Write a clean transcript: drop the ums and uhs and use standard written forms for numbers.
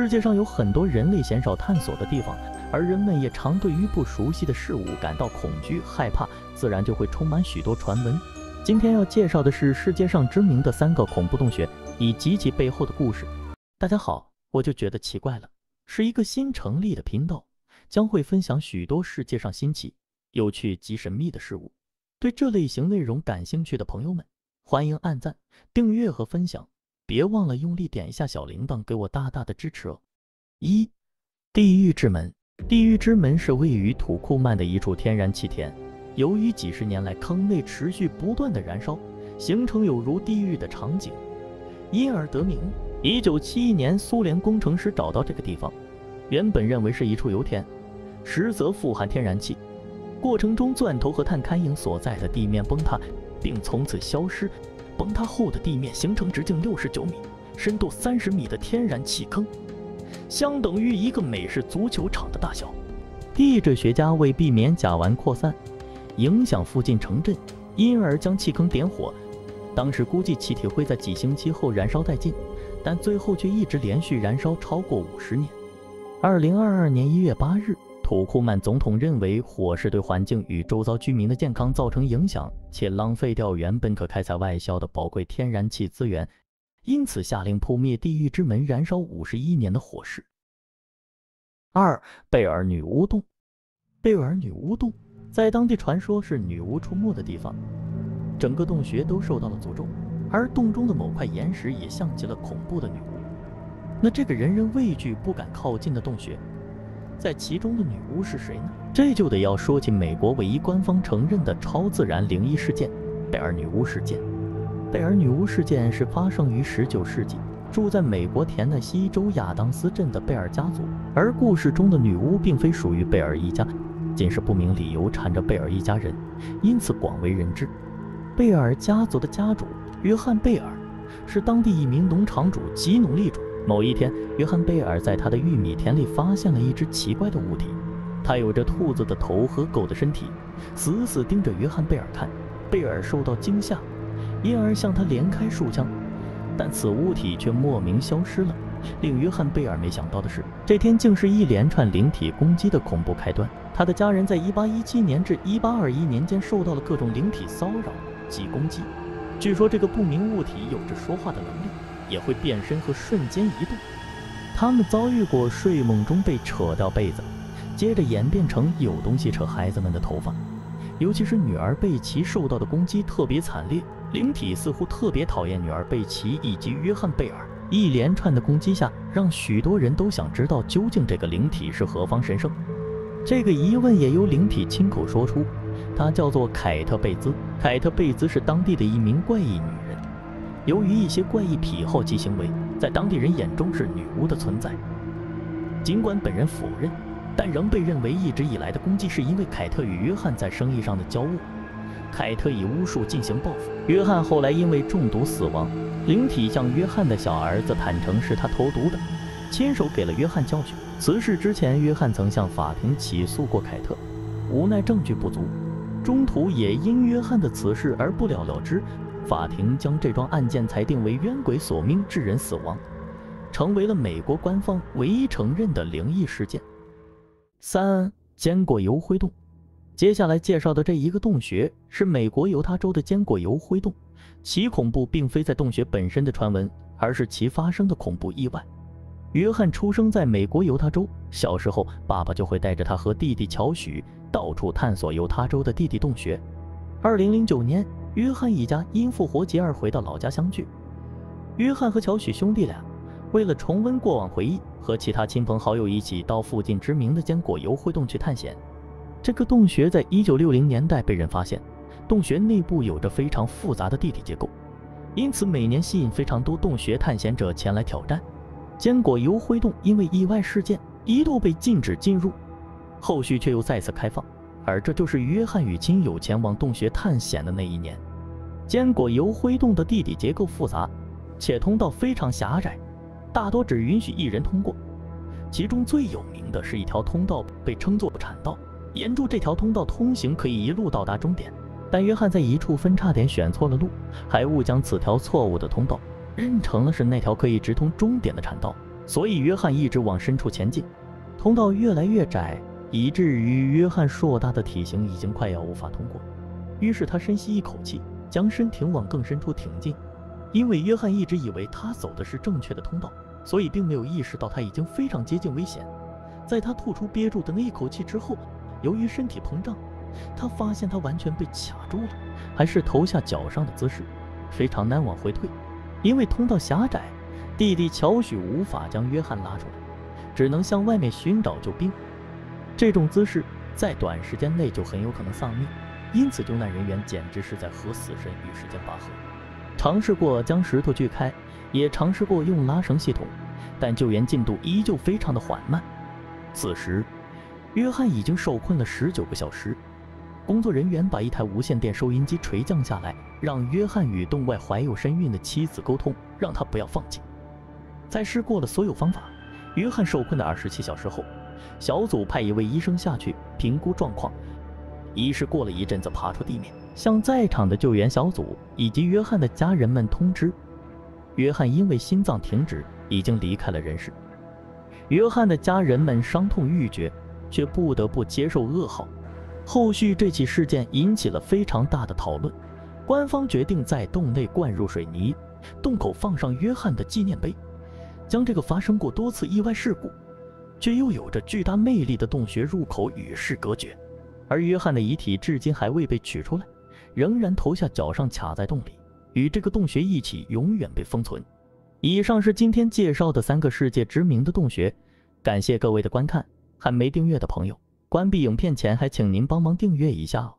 世界上有很多人类鲜少探索的地方，而人们也常对于不熟悉的事物感到恐惧、害怕，自然就会充满许多传闻。今天要介绍的是世界上知名的3个恐怖洞穴以及其背后的故事。大家好，我就觉得奇怪了，是一个新成立的频道，将会分享许多世界上新奇、有趣及神秘的事物。对这类型内容感兴趣的朋友们，欢迎按赞、订阅和分享，别忘了用力点一下小铃铛，给我大大的支持哦。1. 地狱之门。地狱之门是位于土库曼的一处天然气田，由于几十年来坑内持续不断的燃烧，形成有如地狱的场景，因而得名。1971年，苏联工程师找到这个地方，原本认为是一处油田，实则富含天然气。过程中，钻头和碳勘营所在的地面崩塌，并从此消失。崩塌后的地面形成直径69米、深度30米的天然气坑，相等于一个美式足球场的大小。地质学家为避免甲烷扩散影响附近城镇，因而将气坑点火。当时估计气体会在几星期后燃烧殆尽，但最后却一直连续燃烧超过50年。2022年1月8日，土库曼总统认为火势对环境与周遭居民的健康造成影响，且浪费掉原本可开采外销的宝贵天然气资源，因此下令扑灭地狱之门燃烧51年的火势。2. 贝尔女巫洞。贝尔女巫洞在当地传说是女巫出没的地方，整个洞穴都受到了诅咒，而洞中的某块岩石也像极了恐怖的女巫。那这个人人畏惧不敢靠近的洞穴，在其中的女巫是谁呢？这就得要说起美国唯一官方承认的超自然灵异事件——贝尔女巫事件。贝尔女巫事件是发生于19世纪，住在美国田纳西州亚当斯镇的贝尔家族，而故事中的女巫并非属于贝尔一家，仅是不明理由缠着贝尔一家人，因此广为人知。贝尔家族的家主约翰·贝尔是当地一名农场主及奴隶主。某一天，约翰·贝尔在他的玉米田里发现了一只奇怪的物体，它有着兔子的头和狗的身体，死死盯着约翰·贝尔看。贝尔受到惊吓，因而向他连开数枪，但此物体却莫名消失了。令约翰·贝尔没想到的是，这天竟是一连串灵体攻击的恐怖开端。他的家人在1817年至1821年间受到了各种灵体骚扰及攻击。据说这个不明物体有着说话的能力，也会变身和瞬间移动。他们遭遇过睡梦中被扯掉被子，接着演变成有东西扯孩子们的头发，尤其是女儿贝奇受到的攻击特别惨烈。灵体似乎特别讨厌女儿贝奇以及约翰·贝尔。一连串的攻击下，让许多人都想知道究竟这个灵体是何方神圣。这个疑问也由灵体亲口说出，她叫做凯特·贝兹。凯特·贝兹是当地的一名怪异女人，由于一些怪异癖好及行为，在当地人眼中是女巫的存在。尽管本人否认，但仍被认为一直以来的攻击是因为凯特与约翰在生意上的交恶。凯特以巫术进行报复，约翰后来因为中毒死亡。灵体向约翰的小儿子坦诚是他投毒的，亲手给了约翰教训。此事之前，约翰曾向法庭起诉过凯特，无奈证据不足，中途也因约翰的此事而不了了之。法庭将这桩案件裁定为冤鬼索命致人死亡，成为了美国官方唯一承认的灵异事件。3. 坚果油灰洞。接下来介绍的这一个洞穴是美国犹他州的坚果油灰洞，其恐怖并非在洞穴本身的传闻，而是其发生的恐怖意外。约翰出生在美国犹他州，小时候爸爸就会带着他和弟弟乔许到处探索犹他州的地底洞穴。2009年，约翰一家因复活节而回到老家相聚。约翰和乔许兄弟俩为了重温过往回忆，和其他亲朋好友一起到附近知名的坚果油灰洞去探险。这个洞穴在1960年代被人发现，洞穴内部有着非常复杂的地底结构，因此每年吸引非常多洞穴探险者前来挑战。坚果油灰洞因为意外事件一度被禁止进入，后续却又再次开放，而这就是约翰与亲友前往洞穴探险的那一年。坚果油灰洞的地底结构复杂，且通道非常狭窄，大多只允许一人通过。其中最有名的是一条通道，被称作产道，沿住这条通道通行可以一路到达终点。但约翰在一处分叉点选错了路，还误将此条错误的通道认成了是那条可以直通终点的产道，所以约翰一直往深处前进，通道越来越窄，以至于约翰硕大的体型已经快要无法通过。于是他深吸一口气，将身体往更深处挺进。因为约翰一直以为他走的是正确的通道，所以并没有意识到他已经非常接近危险。在他吐出憋住的那一口气之后，由于身体膨胀，他发现他完全被卡住了，还是头下脚上的姿势，非常难往回退。因为通道狭窄，弟弟乔许无法将约翰拉出来，只能向外面寻找救兵。这种姿势在短时间内就很有可能丧命，因此救难人员简直是在和死神与时间拔河。尝试过将石头锯开，也尝试过用拉绳系统，但救援进度依旧非常的缓慢。此时约翰已经受困了19个小时。工作人员把一台无线电收音机垂降下来，让约翰与洞外怀有身孕的妻子沟通，让他不要放弃。在试过了所有方法，约翰受困的27小时后，小组派一位医生下去评估状况。医师过了一阵子爬出地面，向在场的救援小组以及约翰的家人们通知，约翰因为心脏停止已经离开了人世。约翰的家人们伤痛欲绝，却不得不接受噩耗。后续这起事件引起了非常大的讨论，官方决定在洞内灌入水泥，洞口放上约翰的纪念碑，将这个发生过多次意外事故却又有着巨大魅力的洞穴入口与世隔绝。而约翰的遗体至今还未被取出来，仍然头下脚上卡在洞里，与这个洞穴一起永远被封存。以上是今天介绍的3个世界知名的洞穴，感谢各位的观看，还没订阅的朋友，关闭影片前还请您帮忙订阅一下哦。